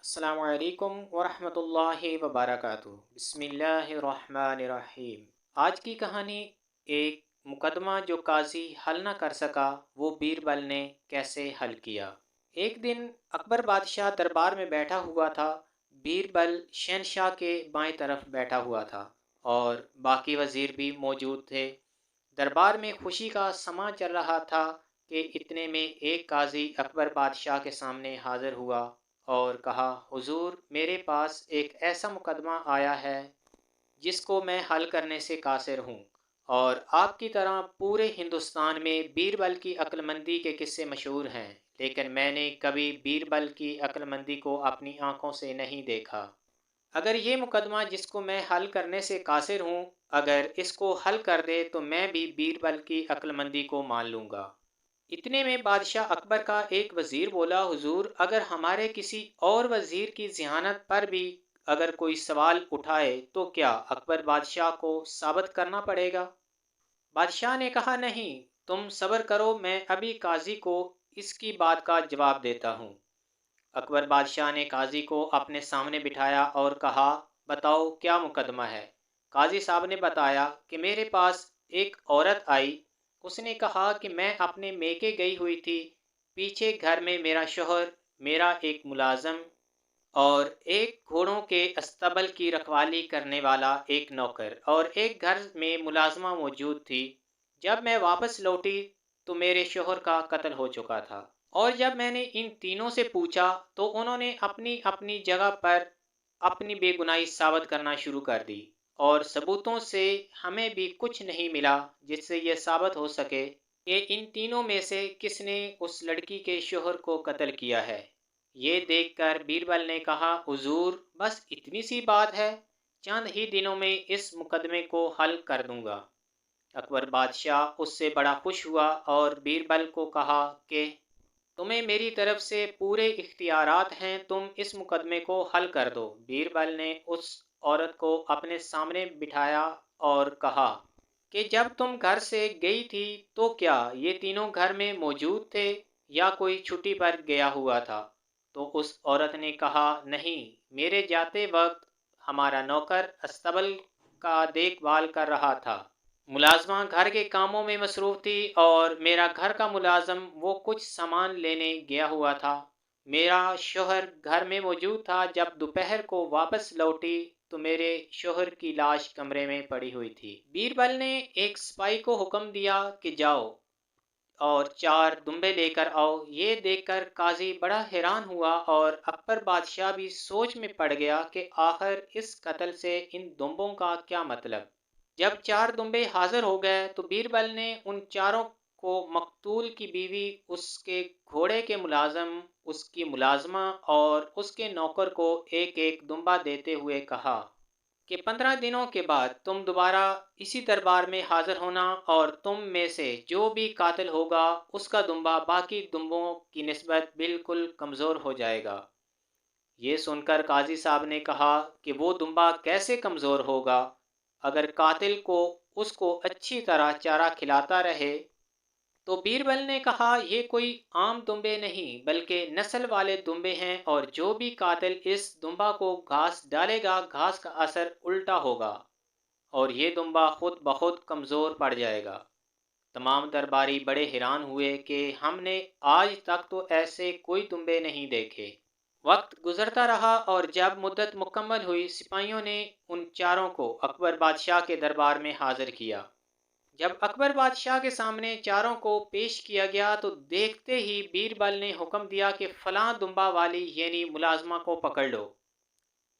अस्सलामु अलैकुम वरहमतुल्लाहि वबरकातुहू। बिस्मिल्लाहिर्रहमानिर्रहीम। आज की कहानी एक मुकदमा जो काजी हल न कर सका वो बीरबल ने कैसे हल किया। एक दिन अकबर बादशाह दरबार में बैठा हुआ था। बीरबल शहनशाह के बाएं तरफ बैठा हुआ था और बाकी वज़ीर भी मौजूद थे। दरबार में खुशी का समा चल रहा था कि इतने में एक काजी अकबर बादशाह के सामने हाजिर हुआ और कहा, हुजूर, मेरे पास एक ऐसा मुकदमा आया है जिसको मैं हल करने से कासिर हूँ, और आपकी तरह पूरे हिंदुस्तान में बीरबल की अक्लमंदी के किस्से मशहूर हैं, लेकिन मैंने कभी बीरबल की अक्लमंदी को अपनी आंखों से नहीं देखा। अगर ये मुकदमा जिसको मैं हल करने से कासिर हूँ, अगर इसको हल कर दे तो मैं भी बीरबल की अक्लमंदी को मान लूँगा। इतने में बादशाह अकबर का एक वज़ीर बोला, हुजूर, अगर हमारे किसी और वज़ीर की ज़ियानत पर भी अगर कोई सवाल उठाए तो क्या अकबर बादशाह को साबित करना पड़ेगा? बादशाह ने कहा, नहीं, तुम सब्र करो, मैं अभी काजी को इसकी बात का जवाब देता हूँ। अकबर बादशाह ने काजी को अपने सामने बिठाया और कहा, बताओ क्या मुकदमा है। काजी साहब ने बताया कि मेरे पास एक औरत आई। उसने कहा कि मैं अपने मेके गई हुई थी, पीछे घर में मेरा शोहर, मेरा एक मुलाजम और एक घोड़ों के अस्तबल की रखवाली करने वाला एक नौकर और एक घर में मुलाजमा मौजूद थी। जब मैं वापस लौटी तो मेरे शोहर का कत्ल हो चुका था, और जब मैंने इन तीनों से पूछा तो उन्होंने अपनी अपनी जगह पर अपनी बेगुनाही साबित करना शुरू कर दी, और सबूतों से हमें भी कुछ नहीं मिला जिससे यह साबित हो सके कि इन तीनों में से किसने उस लड़की के शोहर को कत्ल किया है। ये देखकर बीरबल ने कहा, हुजूर, बस इतनी सी बात है, चंद ही दिनों में इस मुकदमे को हल कर दूंगा। अकबर बादशाह उससे बड़ा खुश हुआ और बीरबल को कहा कि तुम्हें मेरी तरफ से पूरे इख्तियारात हैं, तुम इस मुकदमे को हल कर दो। बीरबल ने उस औरत को अपने सामने बिठाया और कहा कि जब तुम घर से गई थी तो क्या ये तीनों घर में मौजूद थे या कोई छुट्टी पर गया हुआ था? तो उस औरत ने कहा, नहीं, मेरे जाते वक्त हमारा नौकर अस्तबल का देखभाल कर रहा था, मुलाजमा घर के कामों में मसरूफ़ थी और मेरा घर का मुलाजम वो कुछ सामान लेने गया हुआ था। मेरा शोहर घर में मौजूद था। जब दोपहर को वापस लौटी तो मेरे शोहर की लाश कमरे में पड़ी हुई थी। बीरबल ने एक सिपाही को हुक्म दिया कि जाओ और 4 दुम्बे लेकर आओ। ये देखकर काजी बड़ा हैरान हुआ और अकबर बादशाह भी सोच में पड़ गया कि आखिर इस कत्ल से इन दुम्बों का क्या मतलब। जब 4 दुम्बे हाजिर हो गए तो बीरबल ने उन चारों को मकतूल की बीवी, उसके घोड़े के मुलाजम, उसकी मुलाजमा और उसके नौकर को एक एक दुम्बा देते हुए कहा कि 15 दिनों के बाद तुम दोबारा इसी दरबार में हाजिर होना और तुम में से जो भी कातिल होगा उसका दुम्बा बाकी दुम्बों की निस्बत बिल्कुल कमज़ोर हो जाएगा। ये सुनकर काजी साहब ने कहा कि वो दुम्बा कैसे कमज़ोर होगा? अगर कातिल को उसको अच्छी तरह चारा खिलाता रहे। तो बीरबल ने कहा, ये कोई आम दुम्बे नहीं बल्कि नस्ल वाले दुम्बे हैं, और जो भी कातिल इस दुम्बा को घास डालेगा घास का असर उल्टा होगा और ये दुम्बा खुद ब खुद कमज़ोर पड़ जाएगा। तमाम दरबारी बड़े हैरान हुए कि हमने आज तक तो ऐसे कोई दुम्बे नहीं देखे। वक्त गुजरता रहा और जब मुद्दत मुकम्मल हुई, सिपाहियों ने उन चारों को अकबर बादशाह के दरबार में हाजिर किया। जब अकबर बादशाह के सामने चारों को पेश किया गया तो देखते ही बीरबल ने हुक्म दिया कि फलां दुम्बा वाली यानी मुलाजमा को पकड़ लो,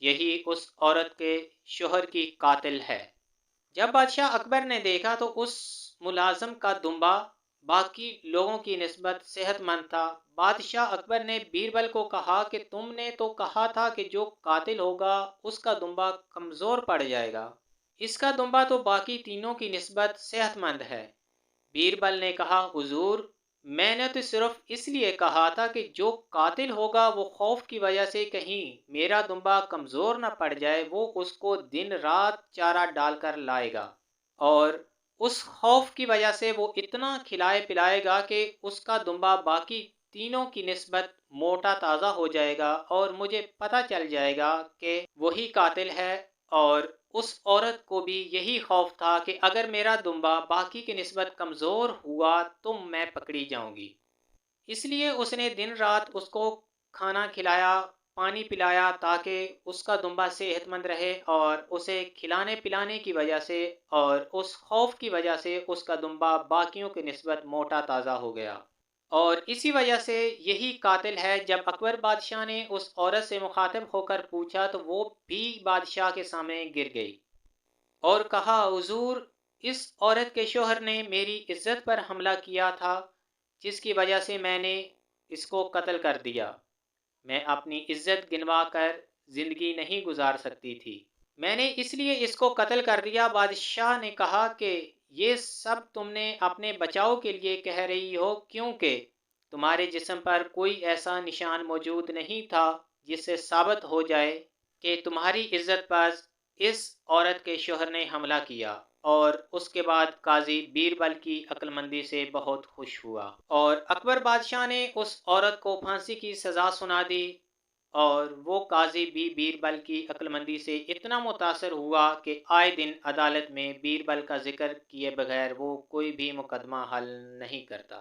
यही उस औरत के शोहर की कातिल है। जब बादशाह अकबर ने देखा तो उस मुलाजम का दुम्बा बाकी लोगों की निस्बत सेहतमंद था। बादशाह अकबर ने बीरबल को कहा कि तुमने तो कहा था कि जो कातिल होगा उसका दुम्बा कमज़ोर पड़ जाएगा, इसका दुम्बा तो बाकी तीनों की निस्बत सेहतमंद है। बीरबल ने कहा, हुजूर, मैंने तो सिर्फ इसलिए कहा था कि जो कातिल होगा वो खौफ की वजह से कहीं मेरा दुम्बा कमज़ोर न पड़ जाए, वो उसको दिन रात चारा डालकर लाएगा और उस खौफ की वजह से वो इतना खिलाए पिलाएगा कि उसका दुम्बा बाकी تینوں کی نسبت موٹا تازہ ہو جائے گا اور مجھے پتہ چل جائے گا کہ وہی قاتل ہے، اور اس عورت کو بھی یہی خوف تھا کہ اگر میرا دمبا باقی کی نسبت کمزور ہوا تو میں پکڑی جاؤں گی۔ اس لیے اس نے دن رات اس کو کھانا کھلایا، پانی پلایا تاکہ اس کا دمبا صحت مند رہے، اور اسے کھلانے پلانے کی وجہ سے اور اس خوف کی وجہ سے اس کا دمبا باقیوں کی نسبت موٹا تازہ ہو گیا۔ اور اسی وجہ سے یہی قاتل ہے۔ جب اکبر بادشاہ نے اس عورت سے مخاطب ہو کر پوچھا تو وہ بھی بادشاہ کے سامنے گر گئی اور کہا، حضور، اس عورت کے شوہر نے میری عزت پر حملہ کیا تھا، جس کی وجہ سے میں نے اس کو قتل کر دیا۔ میں اپنی عزت گنوا کر زندگی نہیں گزار سکتی تھی، میں نے اس لیے اس کو قتل کر دیا۔ بادشاہ نے کہا کہ یہ سب تم نے اپنے بچاؤ کے لیے کہہ رہی ہو، کیونکہ تمہارے جسم پر کوئی ایسا نشان موجود نہیں تھا جس سے ثابت ہو جائے کہ تمہاری عزت پر اس عورت کے شوہر نے حملہ کیا۔ اور اس کے بعد قاضی بیربل کی عقل مندی سے بہت خوش ہوا، اور اکبر بادشاہ نے اس عورت کو پھانسی کی سزا سنا دی۔ اور وہ قاضی بھی بیربل کی عقل مندی سے اتنا متاثر ہوا کہ آئے دن عدالت میں بیربل کا ذکر کیے بغیر وہ کوئی بھی مقدمہ حل نہیں کرتا۔